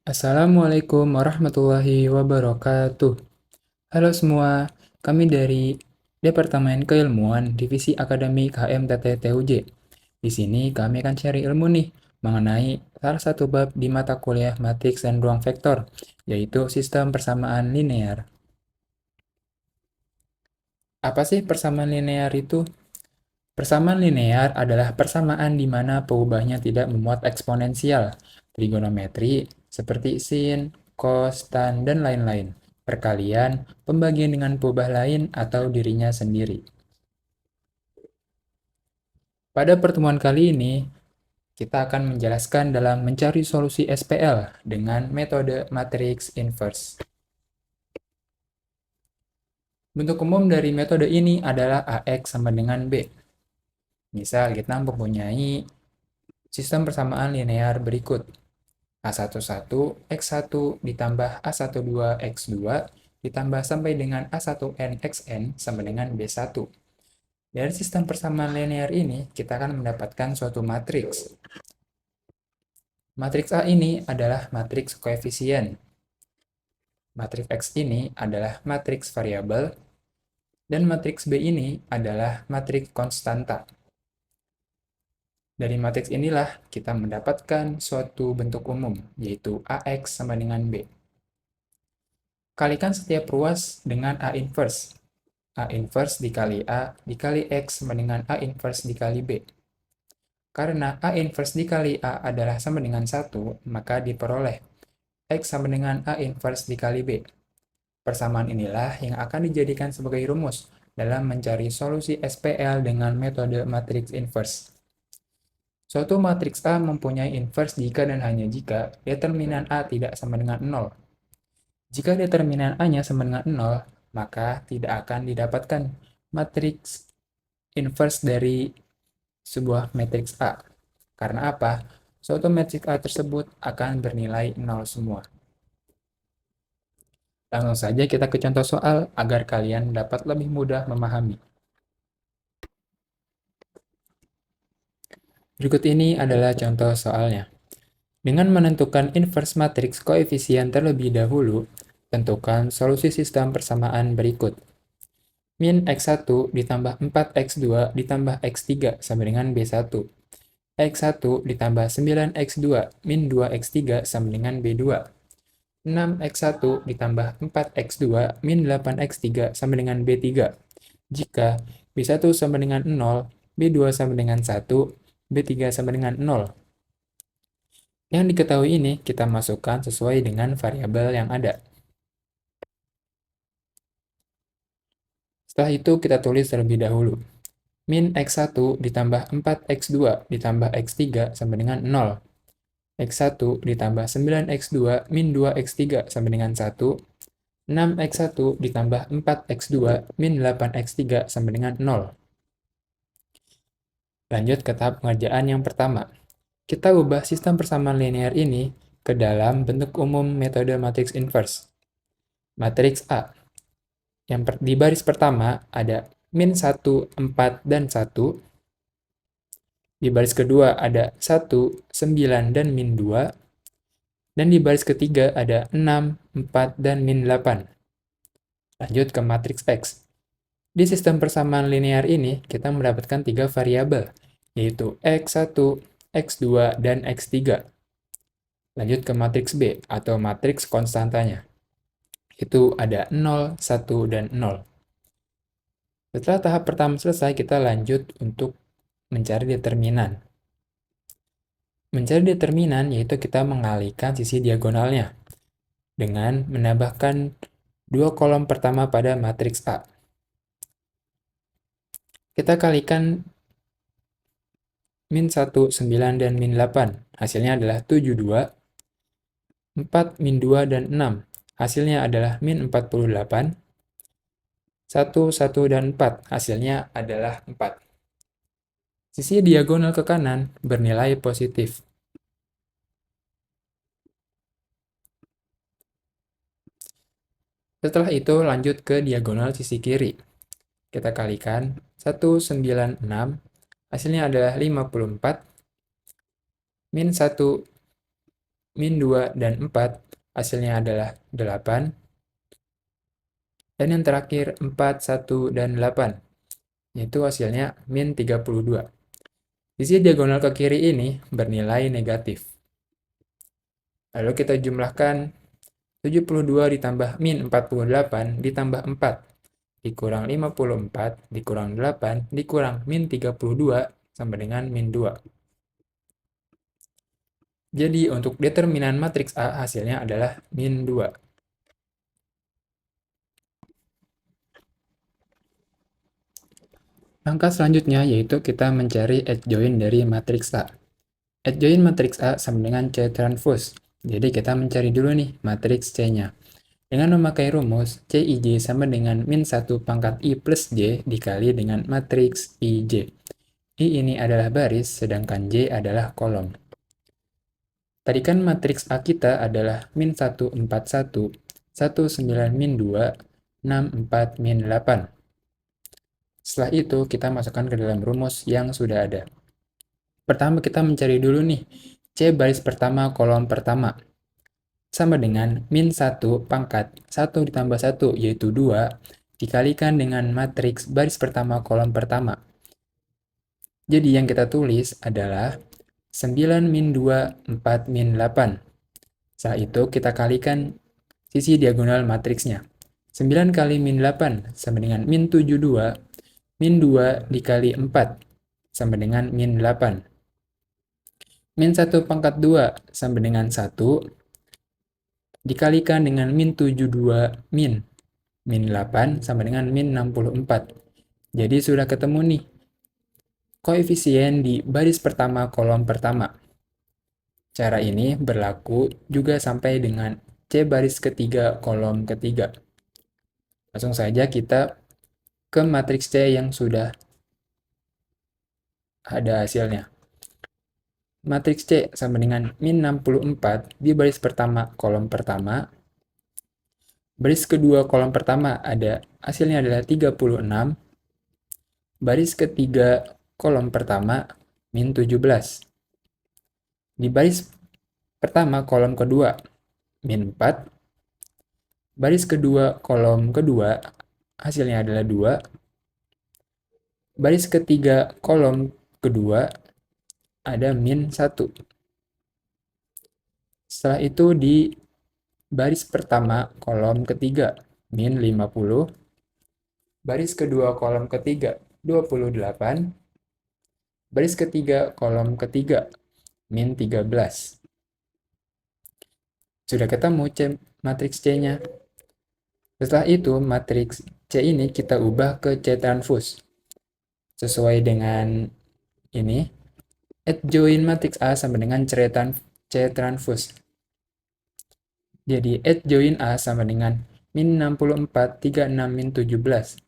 Assalamualaikum warahmatullahi wabarakatuh. Halo semua, kami dari Departemen Keilmuan Divisi Akademik HMTT-TUJ. Di sini kami akan cari ilmu nih mengenai salah satu bab di mata kuliah matriks dan ruang vektor, yaitu sistem persamaan linear. Apa sih persamaan linear itu? Persamaan linear adalah persamaan di mana perubahannya tidak memuat eksponensial, trigonometri, seperti sin, cos, tan, dan lain-lain, perkalian, pembagian dengan perubahan lain, atau dirinya sendiri. Pada pertemuan kali ini, kita akan menjelaskan dalam mencari solusi SPL dengan metode matriks inverse. Bentuk umum dari metode ini adalah AX sama dengan B. Misal kita mempunyai sistem persamaan linear berikut. A11 X1 ditambah A12 X2 ditambah sampai dengan A1N XN sama dengan B1. Dari sistem persamaan linear ini, kita akan mendapatkan suatu matriks. Matriks A ini adalah matriks koefisien. Matriks X ini adalah matriks variabel, dan matriks B ini adalah matriks konstanta. Dari matriks inilah kita mendapatkan suatu bentuk umum, yaitu AX sama dengan B. Kalikan setiap ruas dengan A inverse. A inverse dikali A dikali X sama dengan A inverse dikali B. Karena A inverse dikali A adalah sama dengan 1, maka diperoleh X sama dengan A inverse dikali B. Persamaan inilah yang akan dijadikan sebagai rumus dalam mencari solusi SPL dengan metode matriks inverse. Suatu matriks A mempunyai inverse jika dan hanya jika determinan A tidak sama dengan 0. Jika determinan A-nya sama dengan 0, maka tidak akan didapatkan matriks inverse dari sebuah matriks A. Karena apa? Suatu matriks A tersebut akan bernilai 0 semua. Langsung saja kita ke contoh soal agar kalian dapat lebih mudah memahami. Berikut ini adalah contoh soalnya. Dengan menentukan inverse matriks koefisien terlebih dahulu, tentukan solusi sistem persamaan berikut. Min X1 ditambah 4X2 ditambah X3 sama dengan B1. X1 ditambah 9X2 min 2X3 sama dengan B2. 6X1 ditambah 4X2 min 8X3 sama dengan B3. Jika B1 sama dengan 0, B2 sama dengan 1, B3 sama dengan 0. Yang diketahui ini kita masukkan sesuai dengan variabel yang ada. Setelah itu kita tulis terlebih dahulu. Min X1 ditambah 4X2 ditambah X3 sama dengan 0. X1 ditambah 9X2 min 2X3 sama dengan 1. 6X1 ditambah 4X2 min 8X3 sama dengan 0. Lanjut ke tahap pengerjaan yang pertama. Kita ubah sistem persamaan linear ini ke dalam bentuk umum metode matriks inverse. Matriks A. Di baris pertama ada min 1, 4, dan 1. Di baris kedua ada 1, 9, dan min 2. Dan di baris ketiga ada 6, 4, dan min 8. Lanjut ke matriks X. Di sistem persamaan linear ini, kita mendapatkan 3 variabel, yaitu X1, X2, dan X3. Lanjut ke matriks B, atau matriks konstantanya. Itu ada 0, 1, dan 0. Setelah tahap pertama selesai, kita lanjut untuk mencari determinan. Mencari determinan yaitu kita mengalihkan sisi diagonalnya dengan menambahkan 2 kolom pertama pada matriks A. Kita kalikan min 1, 9, dan min 8. Hasilnya adalah 7, 2. 4, min 2, dan 6. Hasilnya adalah min 48. 1, 1, dan 4. Hasilnya adalah 4. Sisi diagonal ke kanan bernilai positif. Setelah itu lanjut ke diagonal sisi kiri. Kita kalikan 196, hasilnya adalah 54, min 1, min 2, dan 4, hasilnya adalah 8. Dan yang terakhir 4, 1, dan 8, yaitu hasilnya min 32. Sisi diagonal ke kiri ini bernilai negatif. Lalu kita jumlahkan 72 ditambah min 48 ditambah 4 dikurang 54 dikurang 8 dikurang min 32 sama dengan min 2. Jadi untuk determinan matriks A hasilnya adalah min 2. Langkah selanjutnya yaitu kita mencari adjoint dari matriks A. Adjoint matriks A sama dengan C transpose. Jadi kita mencari dulu nih matriks C-nya. Dengan memakai rumus CIJ sama dengan min 1 pangkat I plus J dikali dengan matriks IJ. I ini adalah baris, sedangkan J adalah kolom. Tadi kan matriks A kita adalah min 1, 4, 1, 1, 9, min 2, 6, 4, min 8. Setelah itu, kita masukkan ke dalam rumus yang sudah ada. Pertama, kita mencari dulu nih, C baris pertama kolom pertama. Sama dengan min 1 pangkat 1 ditambah 1 yaitu 2 dikalikan dengan matriks baris pertama kolom pertama. Jadi yang kita tulis adalah 9 min 2, 4 min 8. Setelah itu kita kalikan sisi diagonal matriksnya. 9 kali min 8 sama dengan min 72, min 2 dikali 4 sama dengan min 8. Min 1 pangkat 2 sama dengan 1 dikalikan dengan min 72 min 8 sama dengan min 64. Jadi sudah ketemu nih koefisien di baris pertama kolom pertama. Cara ini berlaku juga sampai dengan C baris ketiga kolom ketiga. Langsung saja kita ke matriks C yang sudah ada hasilnya. Matriks C sama dengan min 64 di baris pertama kolom pertama. Baris kedua kolom pertama ada hasilnya adalah 36. Baris ketiga kolom pertama min 17. Di baris pertama kolom kedua min 4. Baris kedua kolom kedua hasilnya adalah 2. Baris ketiga kolom kedua ada min 1. Setelah itu di baris pertama kolom ketiga min 50. Baris kedua kolom ketiga 28. Baris ketiga kolom ketiga min 13. Sudah ketemu matriks C-nya. Setelah itu matriks C ini kita ubah ke C transpose. Sesuai dengan ini, adjoint matriks A sama dengan C transpose. Jadi adjoint A sama dengan min 64, 36, min 17.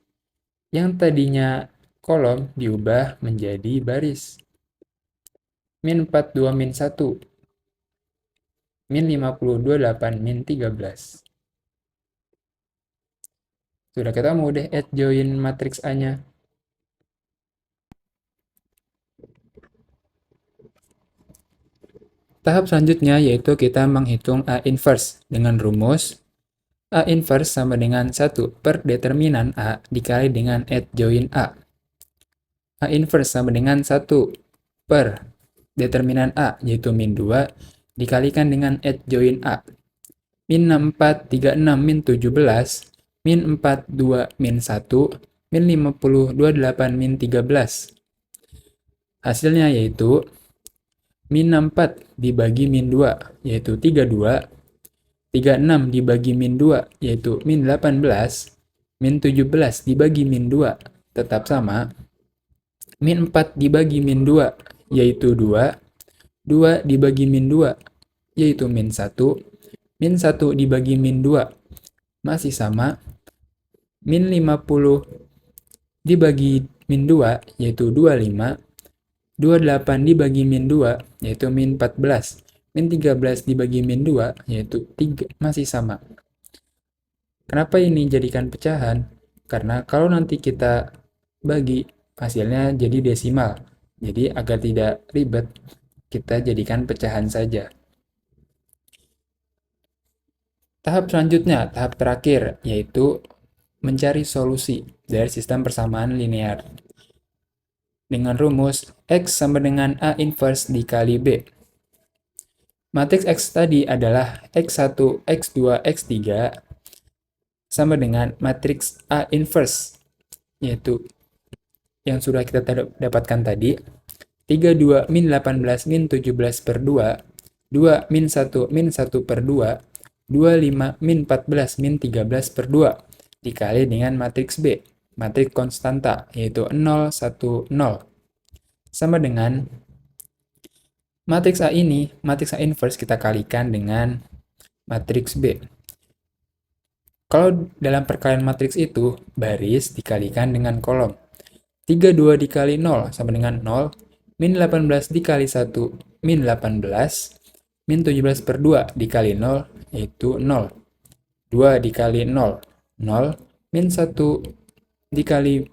Yang tadinya kolom diubah menjadi baris. Min 42, min 1. Min 52, 8, min 13. Sudah ketemu deh adjoint matriks A-nya. Tahap selanjutnya yaitu kita menghitung A inverse dengan rumus A inverse sama dengan 1 per determinan A dikali dengan adjoint A. A inverse sama dengan 1 per determinan A yaitu min 2 dikalikan dengan adjoint A. Min 64, 36, min 17, min 42, min 1, min 50, 28, min 13. Hasilnya yaitu min 64 dibagi min 2 yaitu 32, 36 dibagi min 2 yaitu min 18, min 17 dibagi min 2 tetap sama, min 4 dibagi min 2 yaitu 2, 2 dibagi min 2 yaitu min 1, min 1 dibagi min 2 masih sama, min 50 dibagi min 2 yaitu 25, 28 dibagi min 2 yaitu min 14, min 13 dibagi min 2 yaitu 3 masih sama. Kenapa ini jadikan pecahan? Karena kalau nanti kita bagi hasilnya jadi desimal. Jadi agar tidak ribet, kita jadikan pecahan saja. Tahap selanjutnya, tahap terakhir, yaitu mencari solusi dari sistem persamaan linear. Dengan rumus X sama dengan A inverse dikali B. Matriks X tadi adalah X1, X2, X3 sama dengan matriks A inverse, yaitu yang sudah kita dapatkan tadi, 32 min 18 min 17 per 2, 2 min 1 min 1 per 2, 25 min 14 min 13 per 2, dikali dengan matriks B, matriks konstanta, yaitu 0, 1, 0. Sama dengan matriks A ini, matriks A inverse kita kalikan dengan matriks B. Kalau dalam perkalian matriks itu, baris dikalikan dengan kolom. 32 dikali 0 sama dengan 0, min 18 dikali 1, min 18, min 17 per 2 dikali 0, yaitu 0. 2 dikali 0, 0, min 1 dikali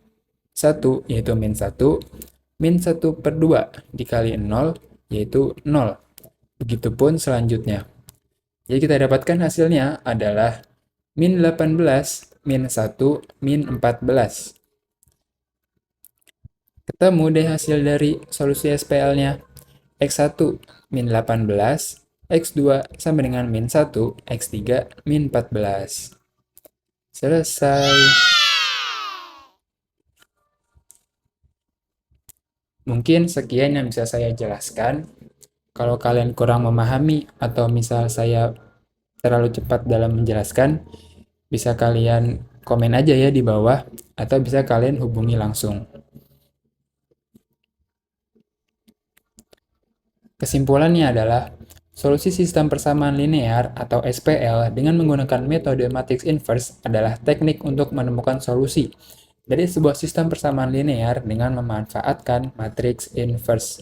1, yaitu min 1, min 1 per 2 dikali 0, yaitu 0. Begitupun selanjutnya. Jadi kita dapatkan hasilnya adalah min 18, min 1, min 14. Ketemu deh hasil dari solusi SPL-nya. X1 min 18, X2 sama dengan min 1, X3 min 14. Selesai. Mungkin sekian yang bisa saya jelaskan. Kalau kalian kurang memahami atau misal saya terlalu cepat dalam menjelaskan, bisa kalian komen aja ya di bawah atau bisa kalian hubungi langsung. Kesimpulannya adalah, solusi sistem persamaan linear atau SPL dengan menggunakan metode matriks inverse adalah teknik untuk menemukan solusi dari sebuah sistem persamaan linear dengan memanfaatkan matriks inverse.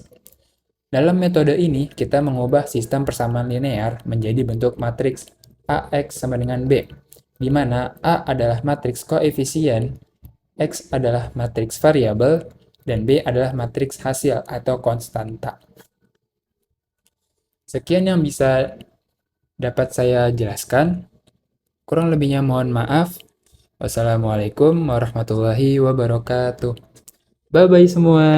Dalam metode ini, kita mengubah sistem persamaan linear menjadi bentuk matriks AX sama dengan B, di mana A adalah matriks koefisien, X adalah matriks variabel, dan B adalah matriks hasil atau konstanta. Sekian yang bisa dapat saya jelaskan. Kurang lebihnya mohon maaf. Wassalamualaikum warahmatullahi wabarakatuh. Bye-bye semua.